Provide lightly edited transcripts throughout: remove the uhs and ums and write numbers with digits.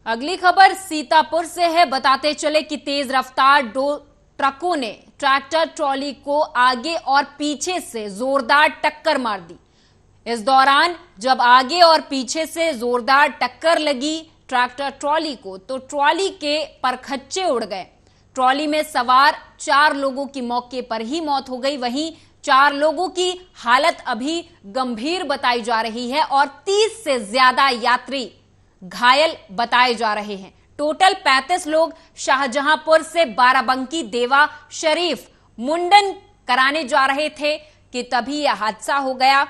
अगली खबर सीतापुर से है। बताते चले कि तेज रफ्तार दो ट्रकों ने ट्रैक्टर ट्रॉली को आगे और पीछे से जोरदार टक्कर मार दी। इस दौरान जब आगे और पीछे से जोरदार टक्कर लगी ट्रैक्टर ट्रॉली को, तो ट्रॉली के परखच्चे उड़ गए। ट्रॉली में सवार 4 लोगों की मौके पर ही मौत हो गई। वहीं 4 लोगों की हालत अभी गंभीर बताई जा रही है और 30 से ज्यादा यात्री घायल बताए जा रहे हैं। टोटल 35 लोग शाहजहांपुर से बाराबंकी देवा शरीफ मुंडन कराने जा रहे थे कि तभी यह हादसा हो गया।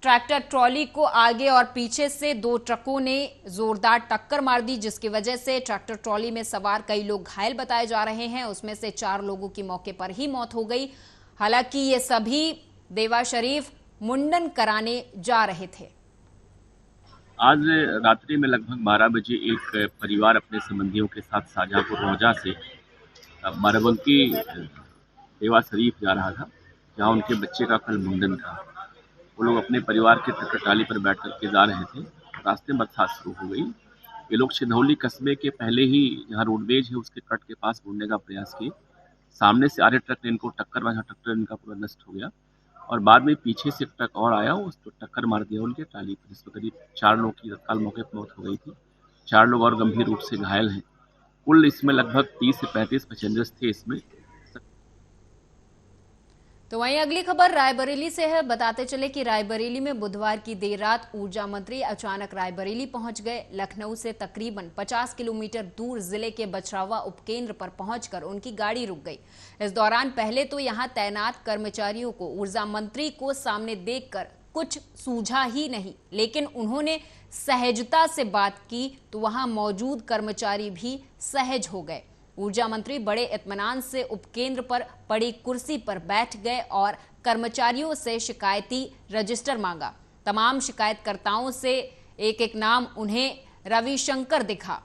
ट्रैक्टर ट्रॉली को आगे और पीछे से 2 ट्रकों ने जोरदार टक्कर मार दी, जिसकी वजह से ट्रैक्टर ट्रॉली में सवार कई लोग घायल बताए जा रहे हैं। उसमें से 4 लोगों की मौके पर ही मौत हो गई। हालांकि ये सभी देवा शरीफ मुंडन कराने जा रहे थे। आज रात्रि में लगभग 12 बजे एक परिवार अपने संबंधियों के साथ शाहजहांपुर रोजा से बाराबंकी देवा शरीफ जा रहा था, जहां उनके बच्चे का कल मुंडन था। वो लोग अपने परिवार के ट्रैक्टर ट्राली पर बैठ करके जा रहे थे। रास्ते में बरसात शुरू हो गई। ये लोग सिधौली कस्बे के पहले ही जहाँ रोडवेज है उसके कट के पास मुड़ने का प्रयास किए। सामने से आ रहे ट्रक ने इनको टक्कर मारा, ट्रैक्टर इनका पूरा नष्ट हो गया और बाद में पीछे से एक ट्रक और आया, उसको टक्कर मार दिया उनके ट्राली पर, जिसमें करीब 4 लोग की तत्काल मौके पर मौत हो गई थी। 4 लोग और गंभीर रूप से घायल हैं। कुल इसमें लगभग 30 से 35 पैसेंजर्स थे इसमें। तो वहीं अगली खबर रायबरेली से है। बताते चले कि रायबरेली में बुधवार की देर रात ऊर्जा मंत्री अचानक रायबरेली पहुंच गए। लखनऊ से तकरीबन 50 किलोमीटर दूर जिले के बछरावा उपकेंद्र पर पहुंचकर उनकी गाड़ी रुक गई। इस दौरान पहले तो यहां तैनात कर्मचारियों को ऊर्जा मंत्री को सामने देखकर कुछ सूझा ही नहीं, लेकिन उन्होंने सहजता से बात की तो वहां मौजूद कर्मचारी भी सहज हो गए। ऊर्जा मंत्री बड़े इत्मीनान से उपकेंद्र पर पड़ी कुर्सी पर बैठ गए और कर्मचारियों से शिकायती रजिस्टर मांगा। तमाम शिकायतकर्ताओं से एक एक नाम उन्हें रविशंकर दिखा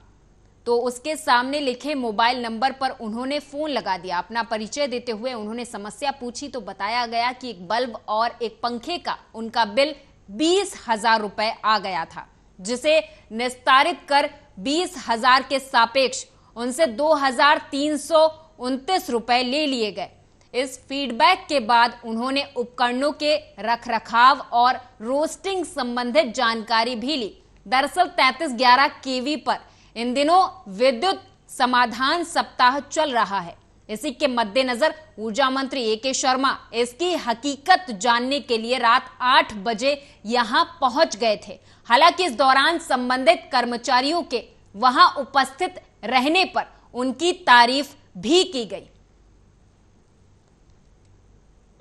तो उसके सामने लिखे मोबाइल नंबर पर उन्होंने फोन लगा दिया। अपना परिचय देते हुए उन्होंने समस्या पूछी तो बताया गया कि एक बल्ब और एक पंखे का उनका बिल 20,000 रुपए आ गया था, जिसे निस्तारित कर 20,000 के सापेक्ष उनसे 2,329 रुपए ले लिए गए। इस फीडबैक के बाद उन्होंने उपकरणों के रखरखाव और रोस्टिंग संबंधित जानकारी भी ली। दरअसल 3311 केवी पर इन दिनों विद्युत समाधान सप्ताह चल रहा है। इसी के मद्देनजर ऊर्जा मंत्री ए.के. शर्मा इसकी हकीकत जानने के लिए रात 8 बजे यहां पहुंच गए थे। हालांकि इस दौरान संबंधित कर्मचारियों के वहां उपस्थित रहने पर उनकी तारीफ भी की गई।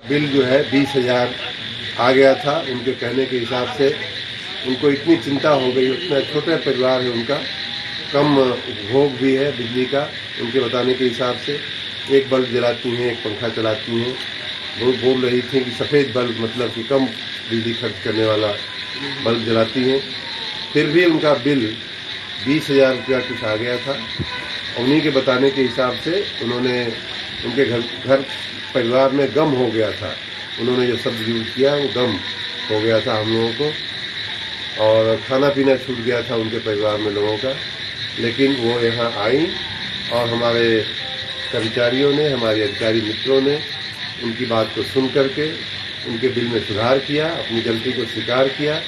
बिल जो है 20,000 आ गया था। उनके कहने के हिसाब से उनको इतनी चिंता हो गई, उतना छोटा परिवार है उनका, कम उपभोग भी है बिजली का। उनके बताने के हिसाब से एक बल्ब जलाती हैं, एक पंखा चलाती हैं। वो बोल रही थी कि सफ़ेद बल्ब मतलब कि कम बिजली खर्च करने वाला बल्ब जलाती हैं। फिर भी उनका बिल 20,000 रुपया कुछ आ गया था। उन्हीं के बताने के हिसाब से उन्होंने उनके घर परिवार में गम हो गया था। उन्होंने जो शब्द यूज किया वो गम हो गया था हम लोगों को, और खाना पीना छूट गया था उनके परिवार में लोगों का। लेकिन वो यहाँ आई और हमारे कर्मचारियों ने, हमारे अधिकारी मित्रों ने उनकी बात को सुन करके उनके बिल में सुधार किया, अपनी गलती को स्वीकार किया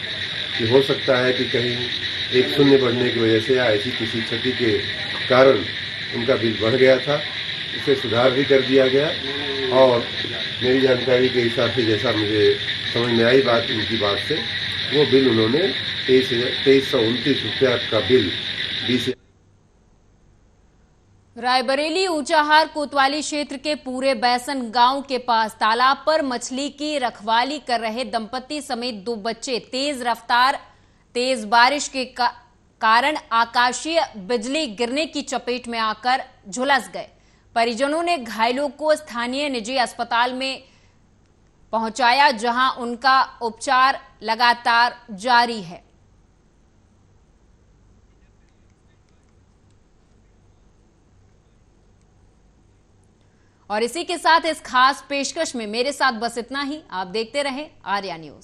कि हो सकता है कि कहीं एक शून्य बढ़ने की वजह से या ऐसी किसी क्षति के कारण उनका बिल बढ़ गया था। इसे सुधार भी कर दिया गया और मेरी जानकारी के हिसाब से जैसा मुझे समझ में आई बात उनकी बात से, वो बिल उन्होंने 2329 रुपया का बिल 20। रायबरेली ऊंचाहार कोतवाली क्षेत्र के पूरे बैसन गांव के पास तालाब पर मछली की रखवाली कर रहे दंपति समेत 2 बच्चे तेज बारिश के कारण आकाशीय बिजली गिरने की चपेट में आकर झुलस गए। परिजनों ने घायलों को स्थानीय निजी अस्पताल में पहुंचाया, जहां उनका उपचार लगातार जारी है। और इसी के साथ इस खास पेशकश में मेरे साथ बस इतना ही। आप देखते रहें आर्या न्यूज।